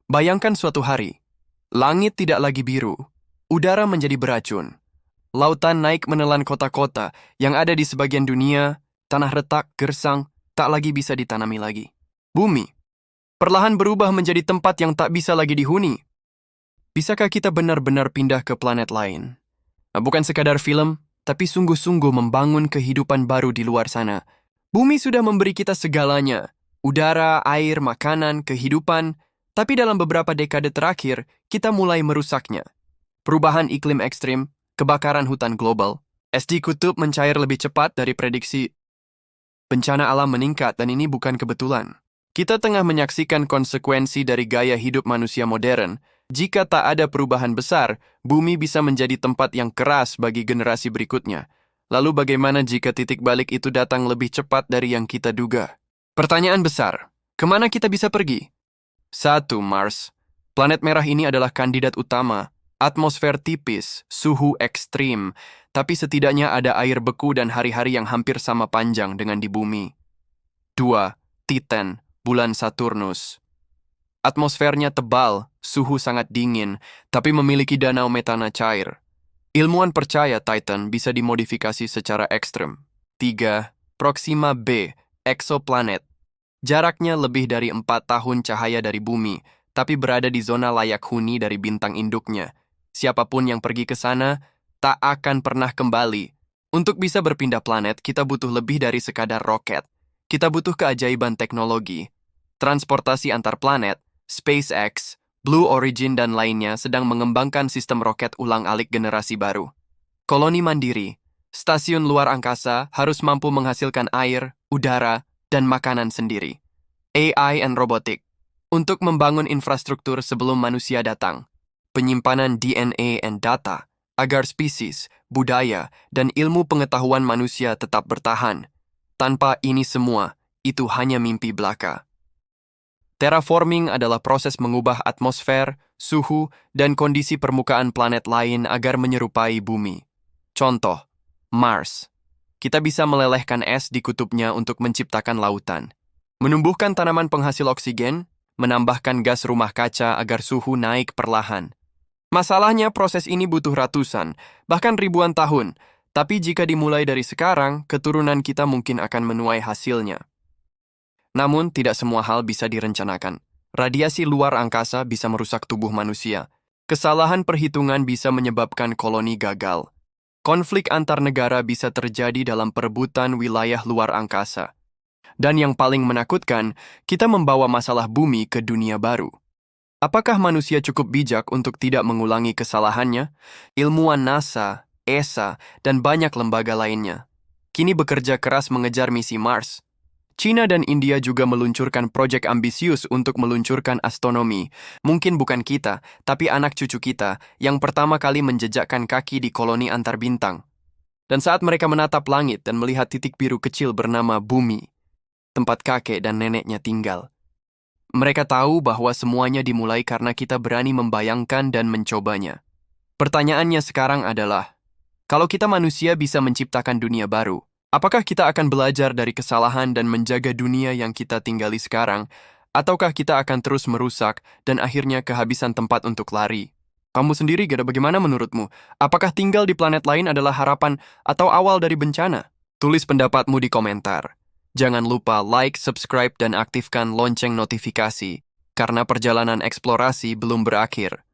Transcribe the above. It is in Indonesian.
Bayangkan suatu hari, langit tidak lagi biru, udara menjadi beracun, lautan naik menelan kota-kota yang ada di sebagian dunia, tanah retak, gersang, tak lagi bisa ditanami lagi. Bumi perlahan berubah menjadi tempat yang tak bisa lagi dihuni. Bisakah kita benar-benar pindah ke planet lain? Bukan sekadar film, tapi sungguh-sungguh membangun kehidupan baru di luar sana. Bumi sudah memberi kita segalanya, udara, air, makanan, kehidupan, tapi dalam beberapa dekade terakhir, kita mulai merusaknya. Perubahan iklim ekstrim, kebakaran hutan global, es di kutub mencair lebih cepat dari prediksi. Bencana alam meningkat dan ini bukan kebetulan. Kita tengah menyaksikan konsekuensi dari gaya hidup manusia modern. Jika tak ada perubahan besar, bumi bisa menjadi tempat yang keras bagi generasi berikutnya. Lalu bagaimana jika titik balik itu datang lebih cepat dari yang kita duga? Pertanyaan besar, kemana kita bisa pergi? 1. Mars. Planet merah ini adalah kandidat utama. Atmosfer tipis, suhu ekstrim, tapi setidaknya ada air beku dan hari-hari yang hampir sama panjang dengan di bumi. 2. Titan, bulan Saturnus. Atmosfernya tebal, suhu sangat dingin, tapi memiliki danau metana cair. Ilmuwan percaya Titan bisa dimodifikasi secara ekstrem. 3. Proxima b, eksoplanet. Jaraknya lebih dari 4 tahun cahaya dari bumi, tapi berada di zona layak huni dari bintang induknya. Siapapun yang pergi ke sana, tak akan pernah kembali. Untuk bisa berpindah planet, kita butuh lebih dari sekadar roket. Kita butuh keajaiban teknologi. Transportasi antar planet, SpaceX, Blue Origin dan lainnya sedang mengembangkan sistem roket ulang-alik generasi baru. Koloni mandiri, stasiun luar angkasa harus mampu menghasilkan air, udara, dan makanan sendiri. AI and Robotic, untuk membangun infrastruktur sebelum manusia datang. Penyimpanan DNA and data, agar spesies, budaya, dan ilmu pengetahuan manusia tetap bertahan. Tanpa ini semua, itu hanya mimpi belaka. Terraforming adalah proses mengubah atmosfer, suhu, dan kondisi permukaan planet lain agar menyerupai bumi. Contoh, Mars. Kita bisa melelehkan es di kutubnya untuk menciptakan lautan. Menumbuhkan tanaman penghasil oksigen, menambahkan gas rumah kaca agar suhu naik perlahan. Masalahnya proses ini butuh ratusan, bahkan ribuan tahun. Tapi jika dimulai dari sekarang, keturunan kita mungkin akan menuai hasilnya. Namun, tidak semua hal bisa direncanakan. Radiasi luar angkasa bisa merusak tubuh manusia. Kesalahan perhitungan bisa menyebabkan koloni gagal. Konflik antar negara bisa terjadi dalam perebutan wilayah luar angkasa. Dan yang paling menakutkan, kita membawa masalah bumi ke dunia baru. Apakah manusia cukup bijak untuk tidak mengulangi kesalahannya? Ilmuwan NASA, ESA, dan banyak lembaga lainnya kini bekerja keras mengejar misi Mars. China dan India juga meluncurkan proyek ambisius untuk meluncurkan astronomi. Mungkin bukan kita, tapi anak cucu kita yang pertama kali menjejakkan kaki di koloni antar bintang. Dan saat mereka menatap langit dan melihat titik biru kecil bernama bumi, tempat kakek dan neneknya tinggal, mereka tahu bahwa semuanya dimulai karena kita berani membayangkan dan mencobanya. Pertanyaannya sekarang adalah, kalau kita manusia bisa menciptakan dunia baru, apakah kita akan belajar dari kesalahan dan menjaga dunia yang kita tinggali sekarang, ataukah kita akan terus merusak dan akhirnya kehabisan tempat untuk lari? Kamu sendiri, Gada, bagaimana menurutmu? Apakah tinggal di planet lain adalah harapan atau awal dari bencana? Tulis pendapatmu di komentar. Jangan lupa like, subscribe, dan aktifkan lonceng notifikasi, karena perjalanan eksplorasi belum berakhir.